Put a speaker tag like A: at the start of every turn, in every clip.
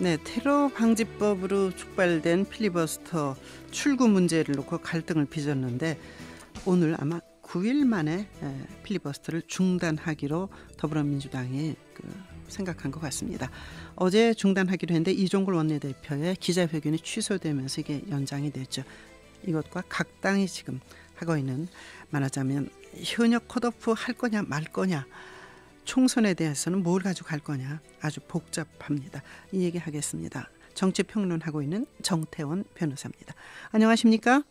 A: 네, 테러 방지법으로 촉발된 필리버스터 출구 문제를 놓고 갈등을 빚었는데 오늘 아마 9일 만에 필리버스터를 중단하기로 더불어민주당이 생각한 것 같습니다. 어제 중단하기로 했는데 이종걸 원내대표의 기자회견이 취소되면서 이게 연장이 됐죠. 이것과 각 당이 지금 하고 있는, 말하자면 현역 컷오프 할 거냐 말 거냐, 총선에 대해서는 뭘 가지고 갈 거냐, 아주 복잡합니다. 이 얘기 하겠습니다. 정치평론하고 있는 정태원 변호사입니다. 안녕하십니까?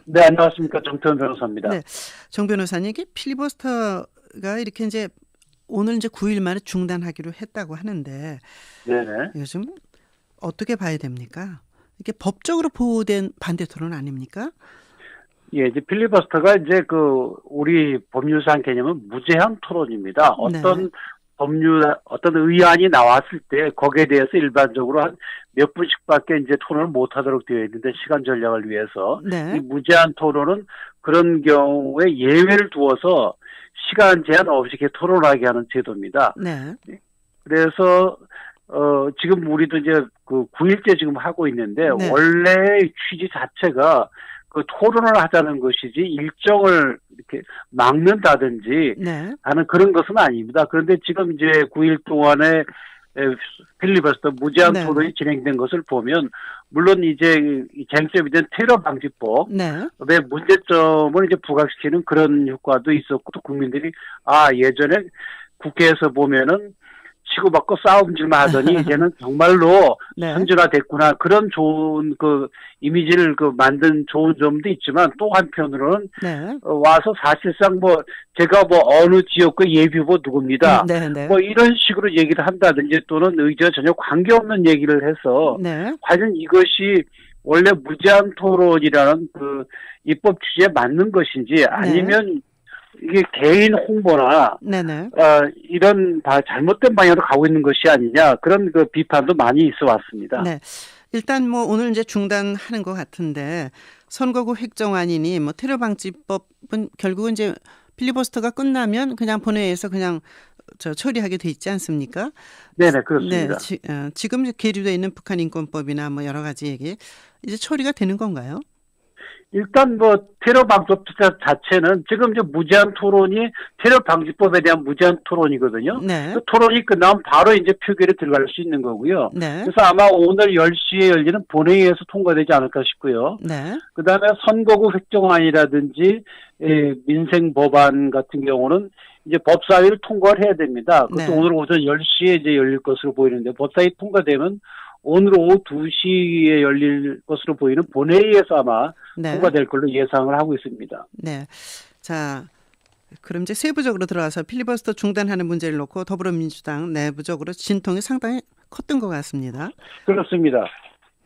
B: 네, 안녕하십니까. 정태원 변호사입니다.
A: 네, 정 변호사님, 이게 필리버스터가 이렇게 이제 오늘 이제 9일 만에 중단하기로 했다고 하는데, 네네. 요즘 어떻게 봐야 됩니까? 이게 법적으로 보호된 반대 토론 아닙니까?
B: 예, 이제 필리버스터가 이제 우리 법률상 개념은 무제한 토론입니다. 어떤 어떤 의안이 나왔을 때 거기에 대해서 일반적으로 한 몇 분씩밖에 이제 토론을 못 하도록 되어 있는데, 시간 전략을 위해서. 이 무제한 토론은 그런 경우에 예외를 두어서 시간 제한 없이 이렇게 토론하게 하는 제도입니다. 네. 그래서 지금 우리도 이제 9일째 지금 하고 있는데, 원래 취지 자체가 토론을 하자는 것이지 일정을 이렇게 막는다든지 하는 그런 것은 아닙니다. 그런데 지금 이제 9일 동안에 필리버스터 무제한 토론이 진행된 것을 보면, 물론 이제 쟁점이 된 테러 방지법의 문제점을 이제 부각시키는 그런 효과도 있었고, 또 국민들이 예전에 국회에서 보면은 치고받고 싸움질만 하더니 이제는 정말로 선진화됐구나, 그런 좋은 이미지를 만든 좋은 점도 있지만, 또 한편으로는 와서 사실상 제가 어느 지역의 예비후보 누굽니다, 이런 식으로 얘기를 한다든지, 또는 의지와 전혀 관계없는 얘기를 해서 과연 이것이 원래 무제한 토론이라는 입법 취지에 맞는 것인지, 아니면 이게 개인 홍보나 이런 잘못된 방향으로 가고 있는 것이 아니냐, 그런 비판도 많이 있어 왔습니다.
A: 네. 일단 오늘 이제 중단하는 것 같은데, 선거구 획정안이니 테러 방지법은 결국은 이제 필리버스터가 끝나면 그냥 본회의에서 그냥 처리하게 돼 있지 않습니까?
B: 네네, 그렇습니다.
A: 지금 계류되어 있는 북한 인권법이나 여러 가지 얘기 이제 처리가 되는 건가요?
B: 일단 테러 방지법 자체는 지금 이제 무제한 토론이 테러 방지법에 대한 무제한 토론이거든요. 그 토론이 끝나면 바로 이제 표결에 들어갈 수 있는 거고요. 그래서 아마 오늘 10시에 열리는 본회의에서 통과되지 않을까 싶고요. 그다음에 선거구 획정안이라든지 민생 법안 같은 경우는 이제 법사위를 통과를 해야 됩니다. 그것도 오늘 오전 10시에 이제 열릴 것으로 보이는데, 법사위 통과되면 오늘 오후 2시에 열릴 것으로 보이는 본회의에서 아마 통과될 걸로 예상을 하고 있습니다.
A: 네. 자, 그럼 이제 세부적으로 들어가서 필리버스터 중단하는 문제를 놓고 더불어민주당 내부적으로 진통이 상당히 컸던 것 같습니다.
B: 그렇습니다.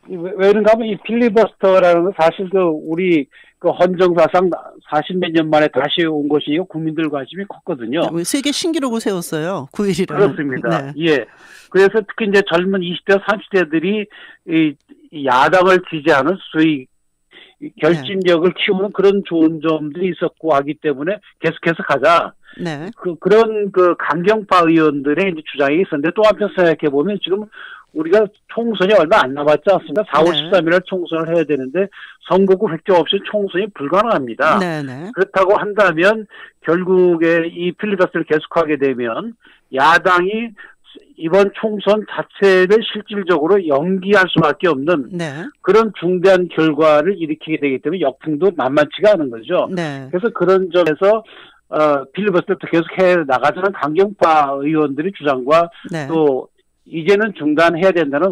B: 왜 그런가 하면 이 필리버스터라는 건 사실 우리 헌정사상 40몇 년 만에 다시 온 것이 국민들 관심이 컸거든요.
A: 세계 신기록을 세웠어요. 9일이라는.
B: 그렇습니다. 예. 그래서 특히 이제 젊은 20대, 30대들이 이 야당을 지지하는 소위 결집력을 키우는 그런 좋은 점들이 있었고 하기 때문에 계속해서 가자. 그런 강경파 의원들의 이제 주장이 있었는데, 또 한편 생각해 보면 지금 우리가 총선이 얼마 안 남았지 않습니까? 4월 13일 총선을 해야 되는데 선거구 획정 없이 총선이 불가능합니다. 그렇다고 한다면 결국에 이 필리버스터를 계속하게 되면 야당이 이번 총선 자체를 실질적으로 연기할 수밖에 없는 그런 중대한 결과를 일으키게 되기 때문에 역풍도 만만치가 않은 거죠. 그래서 그런 점에서 필리버스터를 계속 해 나가자는 강경파 의원들의 주장과 또 이제는 중단해야 된다는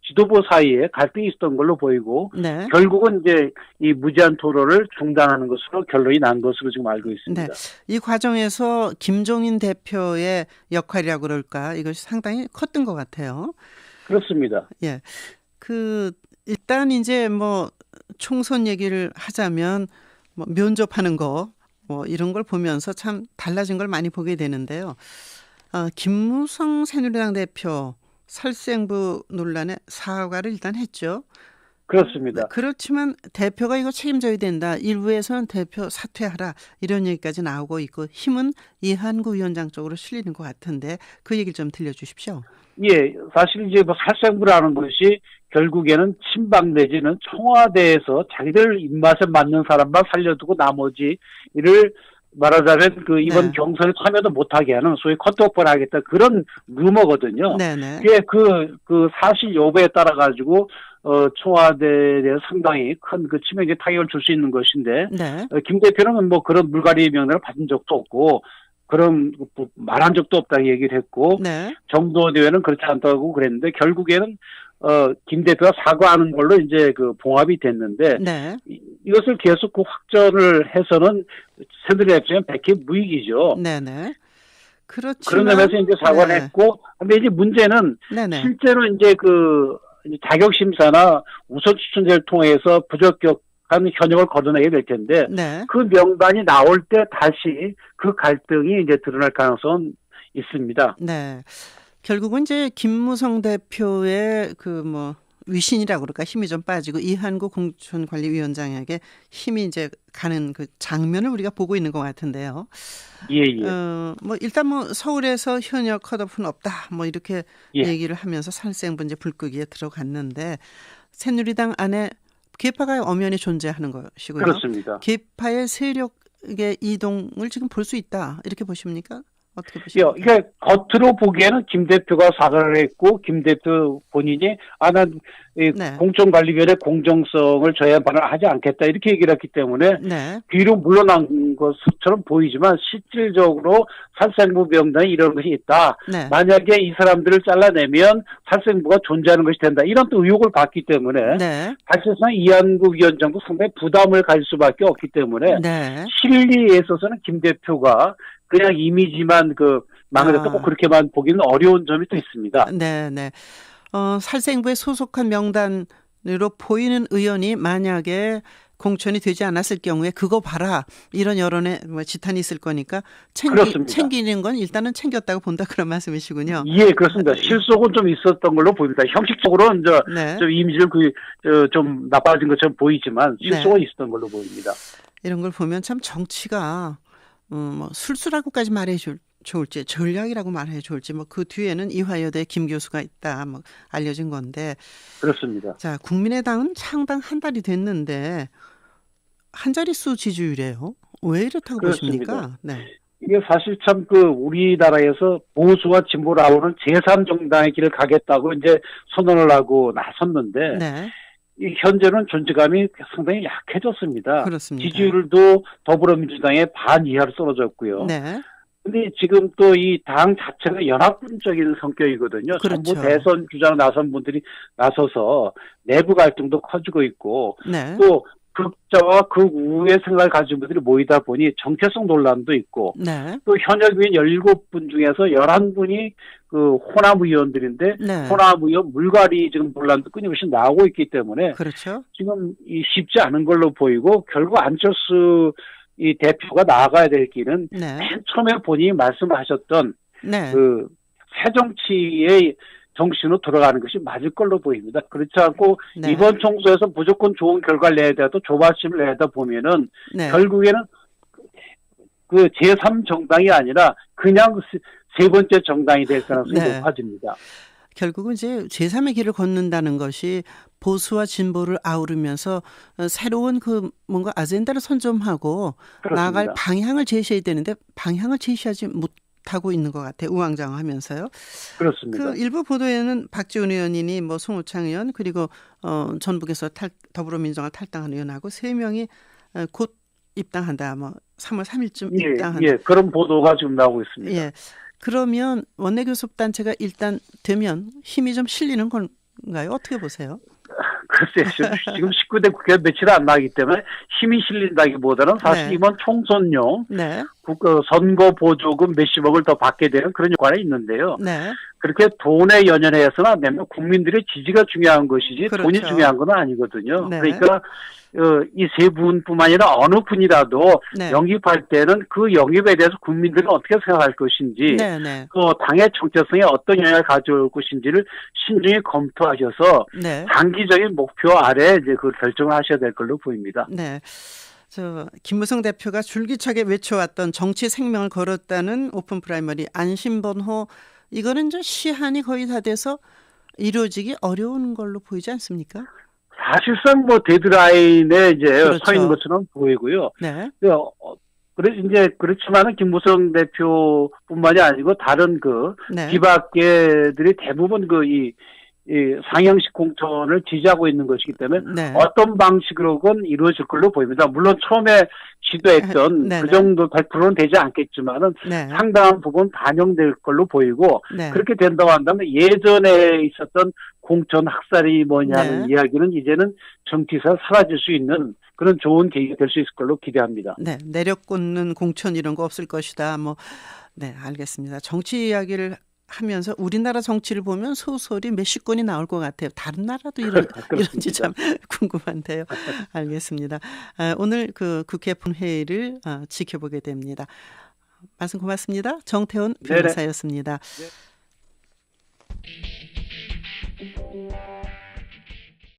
B: 지도부 사이에 갈등이 있었던 걸로 보이고, 결국은 이제 이 무제한 토론을 중단하는 것으로 결론이 난 것으로 지금 알고 있습니다.
A: 이 과정에서 김종인 대표의 역할이라고 그럴까, 이것이 상당히 컸던 것 같아요.
B: 그렇습니다.
A: 예. 일단 이제 총선 얘기를 하자면 면접하는 거 이런 걸 보면서 참 달라진 걸 많이 보게 되는데요. 김무성 새누리당 대표 살생부 논란에 사과를 일단 했죠.
B: 그렇습니다.
A: 그렇지만 대표가 이거 책임져야 된다. 일부에서는 대표 사퇴하라. 이런 얘기까지 나오고 있고 힘은 이한구 위원장 쪽으로 실리는 것 같은데 그 얘기를 좀 들려주십시오.
B: 예, 사실 이제 뭐 살생부라는 것이 결국에는 친박 내지는 청와대에서 자기들 입맛에 맞는 사람만 살려두고 나머지 이를 말하자면 그 이번
A: 네.
B: 경선에 참여도 못하게 하는 소위 컷오프를 하겠다 그런 루머거든요.
A: 네네.
B: 그게 그 사실 여부에 따라 가지고 청와대에 대해서 상당히 큰 그 치명적 타격을 줄 수 있는 것인데
A: 네.
B: 김 대표는 뭐 그런 물갈이 명령을 받은 적도 없고 그런 말한 적도 없다고 얘기를 했고
A: 네.
B: 정도원 의원은 그렇지 않다고 그랬는데 결국에는 김 대표가 사과하는 걸로 이제 그 봉합이 됐는데
A: 네.
B: 이것을 계속 그 확전을 해서는 새누리당 입장에는 백해 무익이죠.
A: 네네. 그렇지만
B: 그런 점에서 이제 사과를
A: 네.
B: 했고, 근데 이제 문제는
A: 네네.
B: 실제로 이제 그 자격 심사나 우선 추천제를 통해서 부적격한 현역을 거둬내게 될 텐데
A: 네.
B: 그 명단이 나올 때 다시 그 갈등이 이제 드러날 가능성은 있습니다.
A: 네. 결국은 이제 김무성 대표의 그 뭐 위신이라고 그럴까 힘이 좀 빠지고 이한구 공천관리위원장에게 힘이 이제 가는 그 장면을 우리가 보고 있는 것 같은데요.
B: 예, 예.
A: 뭐 일단 뭐 서울에서 현역 컷오프는 없다 뭐 이렇게
B: 예.
A: 얘기를 하면서 살생분제 불끄기에 들어갔는데 새누리당 안에 계파가 엄연히 존재하는 것이고요.
B: 그렇습니다.
A: 계파의 세력의 이동을 지금 볼 수 있다 이렇게 보십니까? 어떻게 보십니까?
B: 이게 겉으로 보기에는 김 대표가 사과를 했고 김 대표 본인이 난
A: 네.
B: 공천관리위원회 공정성을 저해반을 하지 않겠다 이렇게 얘기를 했기 때문에
A: 네.
B: 뒤로 물러난 것처럼 보이지만 실질적으로 살생부 명단에 이런 것이 있다.
A: 네.
B: 만약에 이 사람들을 잘라내면 살생부가 존재하는 것이 된다. 이런 또 의혹을 받기 때문에
A: 네.
B: 사실상 이한구 위원장도 상당히 부담을 가질 수밖에 없기 때문에
A: 네.
B: 실리에 있어서는 김 대표가 그냥 이미지만 망가졌다 꼭 그렇게만 보기는 어려운 점이 또 있습니다.
A: 네, 네. 살생부에 소속한 명단으로 보이는 의원이 만약에 공천이 되지 않았을 경우에 그거 봐라 이런 여론에 뭐 지탄이 있을 거니까
B: 그렇습니다.
A: 챙기는 건 일단은 챙겼다고 본다 그런 말씀이시군요.
B: 예, 그렇습니다. 실속은 좀 있었던 걸로 보입니다. 형식적으로는
A: 네.
B: 좀 이미지를 좀 나빠진 것처럼 보이지만 실속은 있었던 걸로 보입니다.
A: 이런 걸 보면 참 정치가 뭐 술수라고까지 말해 좋을지 전략이라고 말해 좋을지 뭐 그 뒤에는 이화여대 김 교수가 있다 뭐 알려진 건데
B: 그렇습니다.
A: 자 국민의당은 창당 한 달이 됐는데 한 자릿수 지지율이에요. 왜 이렇다고
B: 그렇습니다.
A: 보십니까? 네.
B: 이게 사실 참 우리나라에서 보수와 진보를 아우르는 제3정당의 길을 가겠다고 이제 선언을 하고 나섰는데
A: 네.
B: 현재는 존재감이 상당히 약해졌습니다.
A: 그렇습니다.
B: 지지율도 더불어민주당의 반 이하로 떨어졌고요.
A: 네.
B: 근데 지금 또 이 당 자체가 연합군적인 성격이거든요.
A: 그렇죠.
B: 전부 대선 주장 나선 분들이 나서서 내부 갈등도 커지고 있고
A: 네.
B: 또 극자와 극우의 생각을 가진 분들이 모이다 보니 정체성 논란도 있고
A: 네.
B: 또 현역 의원 17분 중에서 11분이 호남 의원들인데
A: 네.
B: 호남 의원 물갈이 지금 논란도 끊임없이 나오고 있기 때문에
A: 그렇죠.
B: 지금 이 쉽지 않은 걸로 보이고 결국 안철수 이 대표가 나아가야 될 길은
A: 네.
B: 맨 처음에 본인이 말씀하셨던
A: 네.
B: 새정치의 정신으로 돌아가는 것이 맞을 걸로 보입니다. 그렇지 않고
A: 네.
B: 이번 총선에서 무조건 좋은 결과를 내야 되고 조바심을 내다 보면은
A: 네.
B: 결국에는 제3정당이 아니라 그냥 세 번째 정당이 될 가능성이
A: 네.
B: 높아집니다.
A: 결국은 이제 제3의 길을 걷는다는 것이 보수와 진보를 아우르면서 새로운 뭔가 아젠다를 선점하고
B: 그렇습니다.
A: 나아갈 방향을 제시해야 되는데 방향을 제시하지 못하고 있는 것 같아요. 우왕좌왕하면서요.
B: 그렇습니다.
A: 그 일부 보도에는 박지원 의원이니 뭐 송호창 의원 그리고 전북에서 더불어민주당을 탈당한 의원하고 3명이 곧 입당한다. 뭐 3월 3일쯤 입당한다.
B: 예, 그런 보도가 지금 나오고 있습니다.
A: 예. 그러면 원내교섭단체가 일단 되면 힘이 좀 실리는 건가요? 어떻게 보세요?
B: 글쎄요. 지금 19대 국회가 며칠 안 나기 때문에 힘이 실린다기보다는 사실
A: 네.
B: 이번 총선용
A: 네.
B: 선거 보조금 몇십억을 더 받게 되는 그런 효과가 있는데요.
A: 네.
B: 그렇게 돈에 연연해서는 안 되면 국민들의 지지가 중요한 것이지
A: 그렇죠.
B: 돈이 중요한 건 아니거든요.
A: 네.
B: 그러니까 이 세 분뿐만 아니라 어느 분이라도
A: 네.
B: 영입할 때는 그 영입에 대해서 국민들은 어떻게 생각할 것인지
A: 네. 네.
B: 또 당의 정체성에 어떤 영향을 가져올 것인지를 신중히 검토하셔서
A: 네.
B: 장기적인 목표 아래 이제 그 결정을 하셔야 될 걸로 보입니다.
A: 네. 김무성 대표가 줄기차게 외쳐왔던 정치 생명을 걸었다는 오픈 프라이머리 안심번호, 이거는 좀 시한이 거의 다 돼서 이루어지기 어려운 걸로 보이지 않습니까?
B: 사실상 뭐 데드라인에 이제
A: 그렇죠.
B: 서 있는 것처럼 보이고요.
A: 네.
B: 그래 이제 그렇지만은 김무성 대표뿐만이 아니고 다른
A: 네.
B: 비박계들이 대부분 이 상향식 공천을 지지하고 있는 것이기 때문에
A: 네.
B: 어떤 방식으로건 이루어질 걸로 보입니다. 물론 처음에 시도했던
A: 네네.
B: 그 정도 100%는 되지 않겠지만은
A: 네.
B: 상당한 부분 반영될 걸로 보이고
A: 네.
B: 그렇게 된다고 한다면 예전에 있었던 공천 학살이 뭐냐는
A: 네.
B: 이야기는 이제는 정치에서 사라질 수 있는 그런 좋은 계기가 될 수 있을 걸로 기대합니다.
A: 네. 내려꽂는 공천 이런 거 없을 것이다. 네, 알겠습니다. 정치 이야기를 하면서 우리나라 정치를 보면 소설이 몇십 권이 나올 것 같아요. 다른 나라도 이런지 참 궁금한데요. 알겠습니다. 오늘 그 국회 본회의를 지켜보게 됩니다. 말씀 고맙습니다. 정태훈 변호사였습니다.
B: 네.